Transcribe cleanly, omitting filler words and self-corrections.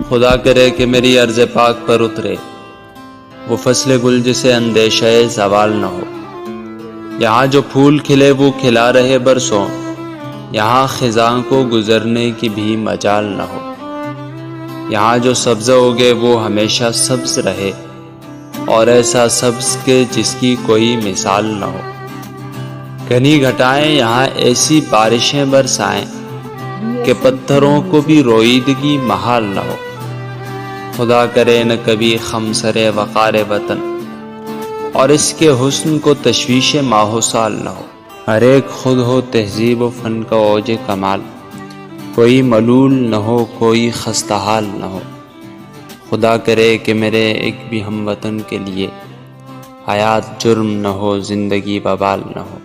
खुदा करे कि मेरी अर्ज़ पाक पर उतरे वो फसले गुल जिसे अंदेशा ज़वाल न हो। यहाँ जो फूल खिले वो खिला रहे बरसों, यहाँ खिज़ां को गुजरने की भी मजाल न हो। यहाँ जो सब्ज़ उगे वो हमेशा सब्ज़ रहे, और ऐसा सब्ज़ के जिसकी कोई मिसाल न हो। घनी घटाएं यहाँ ऐसी बारिशें बरसाएं कि पत्थरों को भी रोईदगी महाल न हो। खुदा करे न कभी खमसरे वक़ार वतन, और इसके हुस्न को तशवीश माहोसाल न हो। हर एक खुद हो तहजीब व फ़न का औज कमाल, कोई मलूल न हो कोई खस्ताहाल न हो। खुदा करे कि मेरे एक भी हमवतन के लिए हयात जुर्म न हो, ज़िंदगी बवाल न हो।